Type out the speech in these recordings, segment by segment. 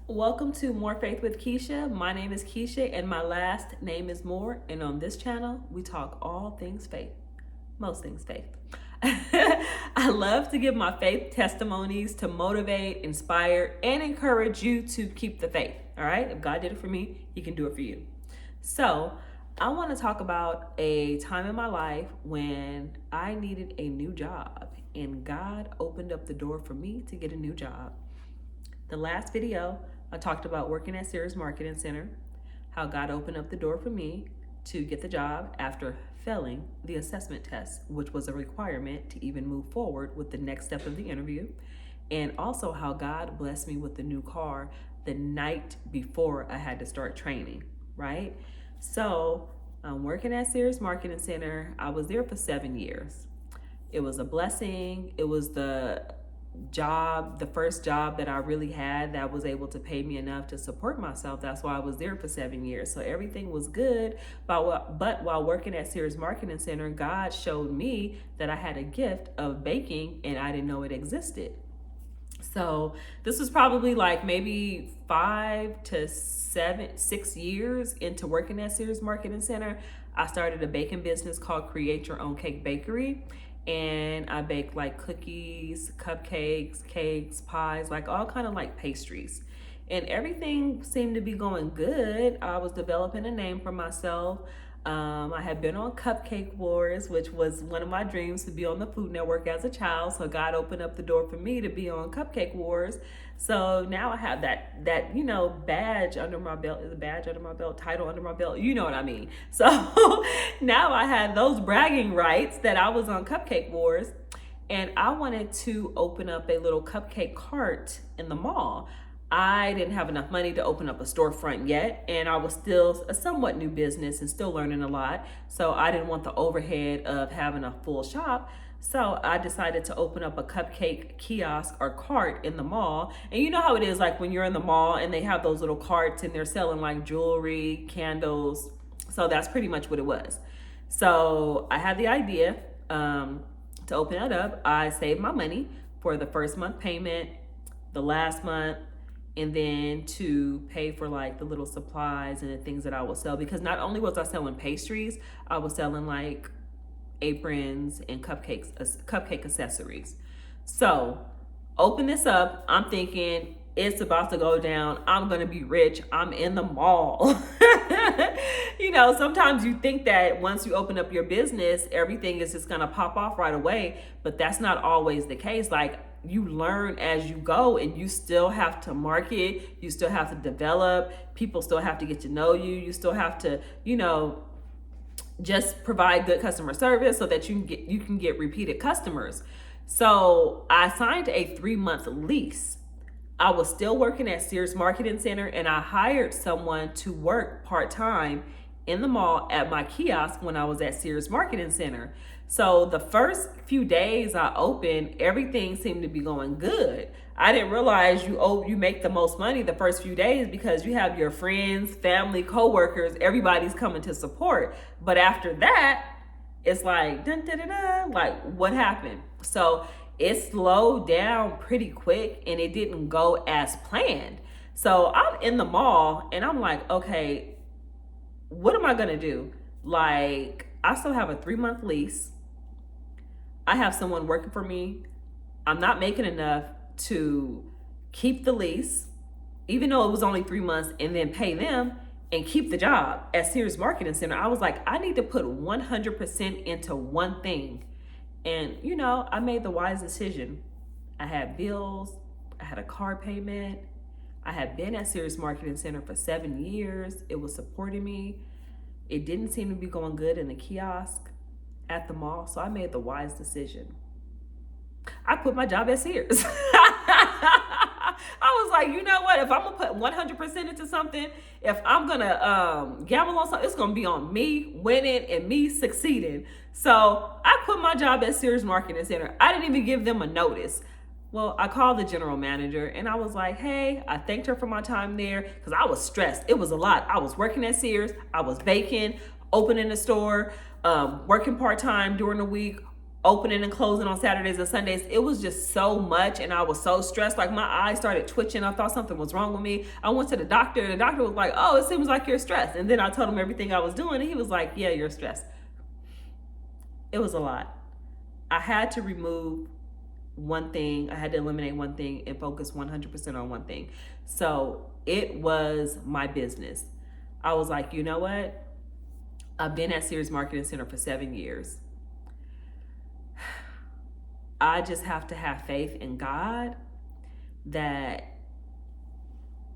Welcome to More Faith with Keisha. My name is Keisha and my last name is Moore. And on this channel, we talk all things faith, most things faith. I love to give my faith testimonies to motivate, inspire, and encourage you to keep the faith. All right? If God did it for me, He can do it for you. So, I want to talk about a time in my life when I needed a new job and God opened up the door for me to get a new job. The last video, I talked about working at Sears Marketing Center, how God opened up the door for me to get the job after failing the assessment test, which was a requirement to even move forward with the next step of the interview, and also how God blessed me with the new car the night before I had to start training, right? So I'm working at Sears Marketing Center. I was there for 7 years. It was a blessing. It was the first job that I really had that was able to pay me enough to support myself. That's why I was there for 7 years. So everything was good. But while working at Sears Marketing Center, God showed me that I had a gift of baking and I didn't know it existed. So this was probably like maybe 6 years into working at Sears Marketing Center. I started a baking business called Create Your Own Cake Bakery. And I baked like cookies, cupcakes, cakes, pies, like all kind of like pastries. And everything seemed to be going good. I was developing a name for myself. I had been on Cupcake Wars, which was one of my dreams to be on the Food Network as a child. So God opened up the door for me to be on Cupcake Wars. So now I have that badge under my belt. Is a badge under my belt, title under my belt. You know what I mean. So now I had those bragging rights that I was on Cupcake Wars. And I wanted to open up a little cupcake cart in the mall. I didn't have enough money to open up a storefront yet, and I was still a somewhat new business and still learning a lot. So I didn't want the overhead of having a full shop. So I decided to open up a cupcake kiosk or cart in the mall. And you know how it is, like when you're in the mall and they have those little carts and they're selling like jewelry, candles. So that's pretty much what it was. So I had the idea to open it up. I saved my money for the first month payment, the last month, and then to pay for like the little supplies and the things that I would sell. Because not only was I selling pastries, I was selling like aprons and cupcake accessories. So open this up. I'm thinking it's about to go down. I'm going to be rich. I'm in the mall. Sometimes you think that once you open up your business, everything is just going to pop off right away. But that's not always the case. Like, you learn as you go and you still have to market, you still have to develop, people still have to get to know you, you still have to, just provide good customer service so that you can get repeated customers. So I signed a 3-month lease. I was still working at Sears Marketing Center and I hired someone to work part-time in the mall at my kiosk when I was at Sears Marketing Center. So the first few days I opened, everything seemed to be going good. I didn't realize you make the most money the first few days because you have your friends, family, coworkers, everybody's coming to support. But after that, it's like, dun, dun, dun, dun, like what happened? So it slowed down pretty quick and it didn't go as planned. So I'm in the mall and I'm like, okay, what am I gonna do? Like, I still have a 3-month lease. I have someone working for me. I'm not making enough to keep the lease, even though it was only 3 months, and then pay them and keep the job at Sears Marketing Center. I was like, I need to put 100% into one thing. And, I made the wise decision. I had bills. I had a car payment. I had been at Sears Marketing Center for 7 years. It was supporting me. It didn't seem to be going good in the kiosk at the mall. So I made the wise decision. I quit my job at Sears. I was like, you know what? If I'm going to put 100% into something, if I'm going to gamble on something, it's going to be on me winning and me succeeding. So I quit my job at Sears Marketing Center. I didn't even give them a notice. Well, I called the general manager and I was like, hey, I thanked her for my time there because I was stressed. It was a lot. I was working at Sears. I was baking, opening a store, working part-time during the week, opening and closing on Saturdays and Sundays. It was just so much, and I was so stressed. Like, my eyes started twitching. I thought something was wrong with me. I went to the doctor, and the doctor was like, oh, it seems like you're stressed. And then I told him everything I was doing, and he was like, yeah, you're stressed. It was a lot. I had to remove one thing. I had to eliminate one thing and focus 100% on one thing. So it was my business. I was like, you know what? I've been at Sears Marketing Center for 7 years. I just have to have faith in God that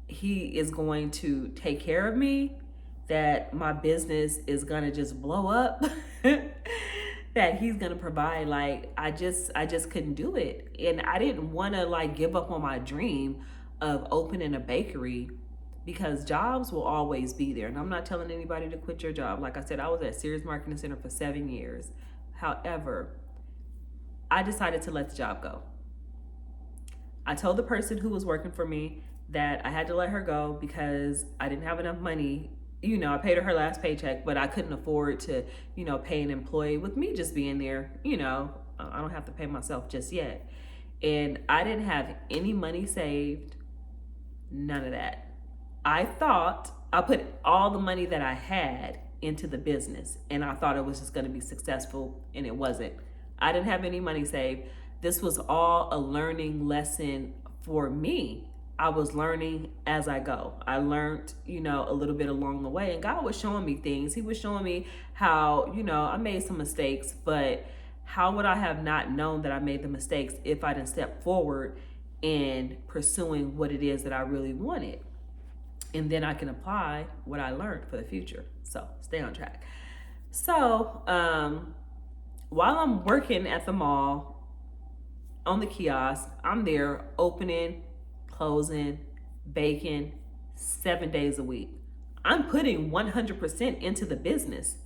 He is going to take care of me, that my business is going to just blow up, that He's going to provide. Like, I just couldn't do it. And I didn't want to like give up on my dream of opening a bakery, because jobs will always be there. And I'm not telling anybody to quit your job. Like I said, I was at Sears Marketing Center for 7 years. However, I decided to let the job go. I told the person who was working for me that I had to let her go because I didn't have enough money. You know, I paid her last paycheck, but I couldn't afford to, you know, pay an employee with me just being there. You know, I don't have to pay myself just yet. And I didn't have any money saved, none of that. I thought I put all the money that I had into the business, and I thought it was just going to be successful, and it wasn't. I didn't have any money saved. This was all a learning lesson for me. I was learning as I go. I learned, you know, a little bit along the way, and God was showing me things. He was showing me how, you know, I made some mistakes, but how would I have not known that I made the mistakes if I didn't step forward in pursuing what it is that I really wanted? And then I can apply what I learned for the future. So stay on track. So, while I'm working at the mall on the kiosk, I'm there opening, closing, baking 7 days a week. I'm putting 100% into the business,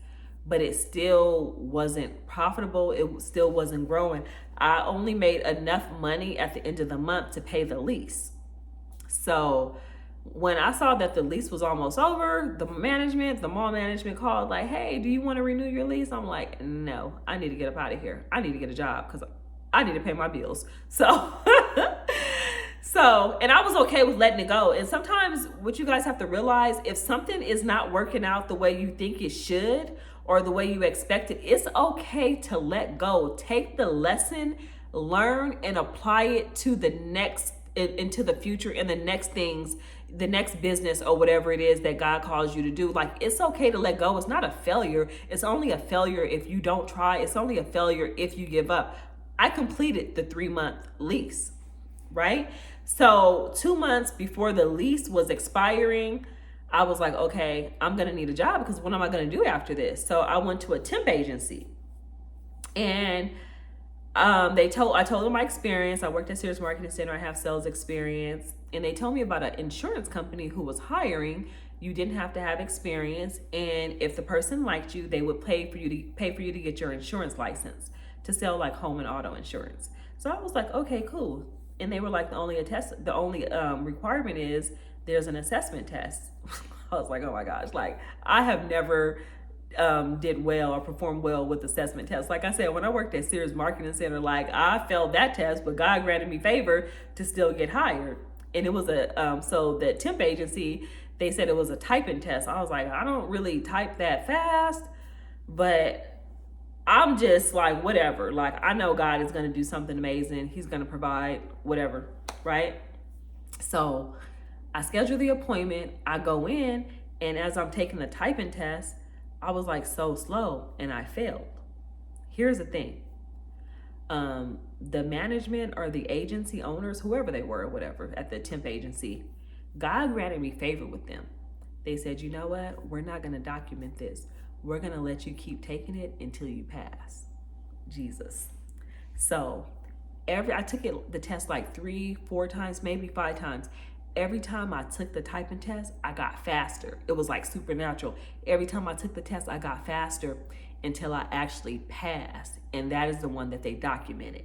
but it still wasn't profitable. It still wasn't growing. I only made enough money at the end of the month to pay the lease. So when I saw that the lease was almost over, the mall management called like, hey, do you want to renew your lease? I'm like, no, I need to get up out of here. I need to get a job because I need to pay my bills. So, and I was okay with letting it go. And sometimes what you guys have to realize, if something is not working out the way you think it should or the way you expect it, it's okay to let go. Take the lesson, learn, and apply it to the next, into the future and the next things, the next business or whatever it is that God calls you to do. Like, it's okay to let go. It's not a failure. It's only a failure if you don't try. It's only a failure if you give up. I completed the 3-month lease, right? So 2 months before the lease was expiring, I was like, okay, I'm going to need a job because what am I going to do after this? So I went to a temp agency, and I told them my experience. I worked at Sears Marketing Center. I have sales experience. And they told me about an insurance company who was hiring. You didn't have to have experience. And if the person liked you, they would pay for you to get your insurance license to sell like home and auto insurance. So I was like, okay, cool. And they were like, the only requirement is there's an assessment test. I was like, oh my gosh, like I have never did well or performed well with assessment tests. Like I said, when I worked at Sears Marketing Center, like I failed that test, but God granted me favor to still get hired. And it was so the temp agency, they said it was a typing test. I was like, I don't really type that fast, but I'm just like, whatever. Like, I know God is going to do something amazing. He's going to provide whatever, right? So I schedule the appointment. I go in, and as I'm taking the typing test, I was like so slow, and I failed. Here's the thing. The management or the agency owners, whoever they were, whatever, at the temp agency, God granted me favor with them. They said, you know what? We're not going to document this. We're going to let you keep taking it until you pass. Jesus. So I took the test like 3-4 times, maybe 5 times. Every time I took the typing test, I got faster. It was like supernatural. Every time I took the test, I got faster until I actually passed. And that is the one that they documented.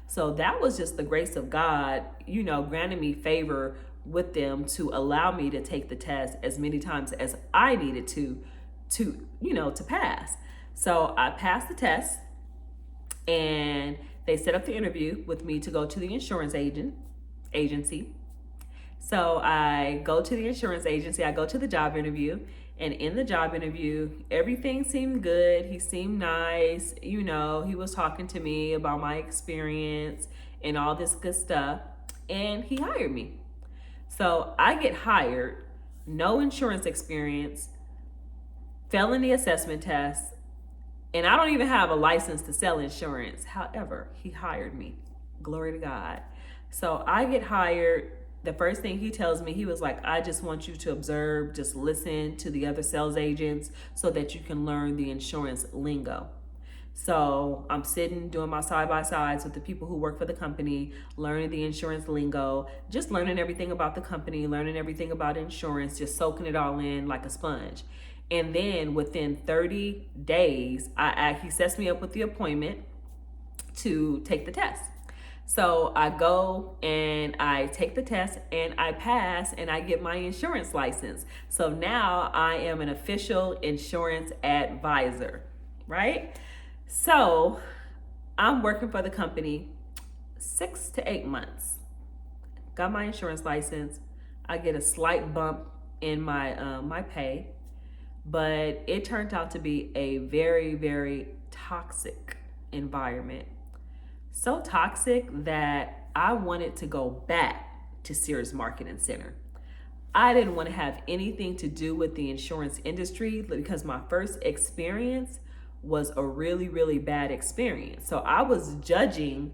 So that was just the grace of God, you know, granting me favor with them to allow me to take the test as many times as I needed to pass. So I passed the test. And they set up the interview with me to go to the insurance agency. So I go to the insurance agency, I go to the job interview, and in the job interview, everything seemed good. He seemed nice. You know, he was talking to me about my experience and all this good stuff, and he hired me. So I get hired, no insurance experience, failed in the assessment test, and I don't even have a license to sell insurance. However, he hired me. Glory to God. So I get hired. The first thing he tells me, he was like, I just want you to observe, just listen to the other sales agents so that you can learn the insurance lingo. So I'm sitting doing my side-by-sides with the people who work for the company, learning the insurance lingo, just learning everything about the company, learning everything about insurance, just soaking it all in like a sponge. And then within 30 days, he sets me up with the appointment to take the test. So I go and I take the test and I pass and I get my insurance license. So now I am an official insurance advisor, right? So I'm working for the company 6 to 8 months. Got my insurance license. I get a slight bump in my pay, but it turned out to be a very, very toxic environment. So toxic that I wanted to go back to Sears Marketing Center. I didn't want to have anything to do with the insurance industry because my first experience was a really, really bad experience. So I was judging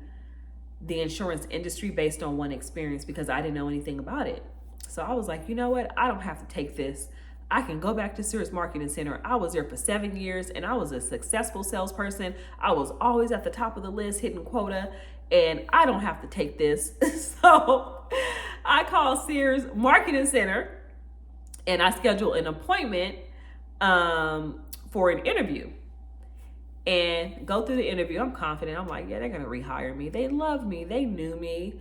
the insurance industry based on one experience because I didn't know anything about it. So I was like, you know what? I don't have to take this. I can go back to Sears Marketing Center. I was there for 7 years and I was a successful salesperson. I was always at the top of the list hitting quota, and I don't have to take this. So I call Sears Marketing Center and I schedule an appointment for an interview and go through the interview. I'm confident. I'm like, yeah, they're going to rehire me. They love me. They knew me.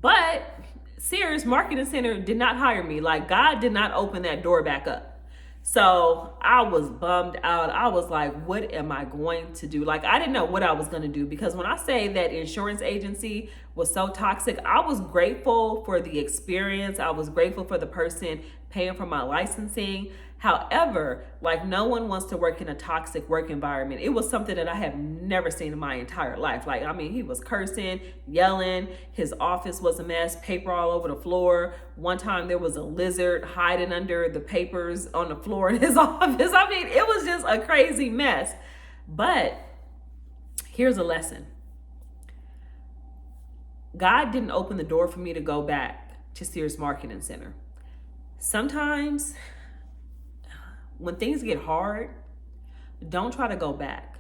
But Sears Marketing Center did not hire me. Like, God did not open that door back up. So I was bummed out. I was like, what am I going to do? Like, I didn't know what I was going to do, because when I say that insurance agency was so toxic, I was grateful for the experience. I was grateful for the person paying for my licensing. However, like, no one wants to work in a toxic work environment. It was something that I have never seen in my entire life. Like, I mean, he was cursing, yelling. His office was a mess, paper all over the floor. One time there was a lizard hiding under the papers on the floor in his office. I mean, it was just a crazy mess. But here's a lesson. God didn't open the door for me to go back to Sears Marketing Center. Sometimes when things get hard, don't try to go back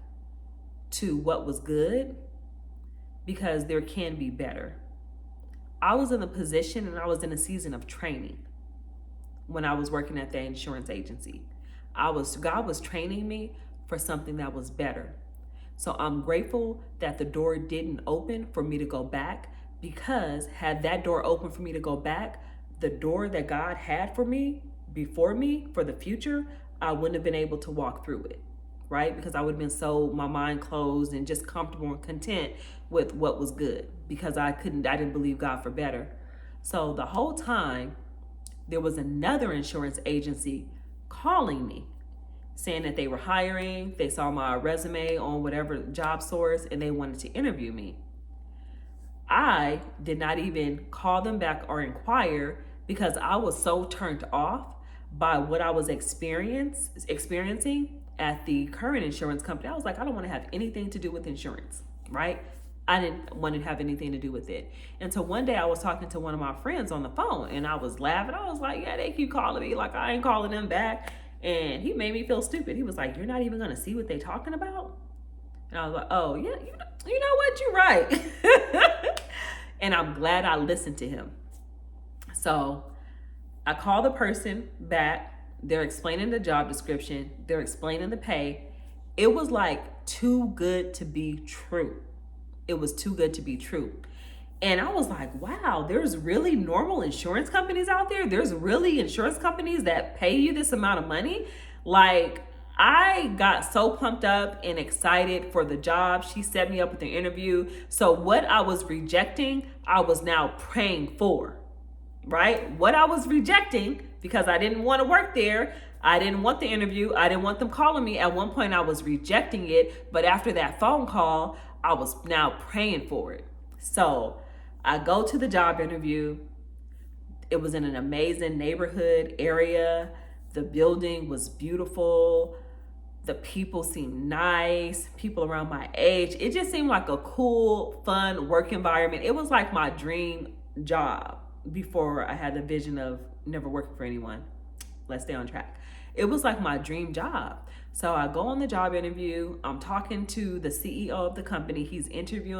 to what was good, because there can be better. I was in a position and I was in a season of training when I was working at the insurance agency. God was training me for something that was better. So I'm grateful that the door didn't open for me to go back, because had that door opened for me to go back, the door that God had for me, before me, for the future, I wouldn't have been able to walk through it, right? Because I would have been my mind closed and just comfortable and content with what was good, because I didn't believe God for better. So the whole time, there was another insurance agency calling me, saying that they were hiring, they saw my resume on whatever job source, and they wanted to interview me. I did not even call them back or inquire, because I was so turned off by what I was experiencing at the current insurance company. I was like, I don't want to have anything to do with insurance, right? I didn't want to have anything to do with it. And so one day I was talking to one of my friends on the phone, and I was laughing. I was like, yeah, they keep calling me, like I ain't calling them back. And he made me feel stupid. He was like, you're not even going to see what they talking about? And I was like, oh yeah, you know what, you're right. And I'm glad I listened to him. So I call the person back. They're explaining the job description. They're explaining the pay. It was like too good to be true. It was too good to be true. And I was like, wow, there's really normal insurance companies out there. There's really insurance companies that pay you this amount of money. Like, I got so pumped up and excited for the job. She set me up with the interview. So what I was rejecting, I was now praying for, right? What I was rejecting because I didn't want to work there. I didn't want the interview. I didn't want them calling me. At one point I was rejecting it, but after that phone call, I was now praying for it. So I go to the job interview. It was in an amazing neighborhood area. The building was beautiful. The people seemed nice, people around my age. It just seemed like a cool, fun work environment. It was like my dream job before I had the vision of never working for anyone. Let's stay on track. It was like my dream job. So I go on the job interview. I'm talking to the CEO of the company. He's interviewing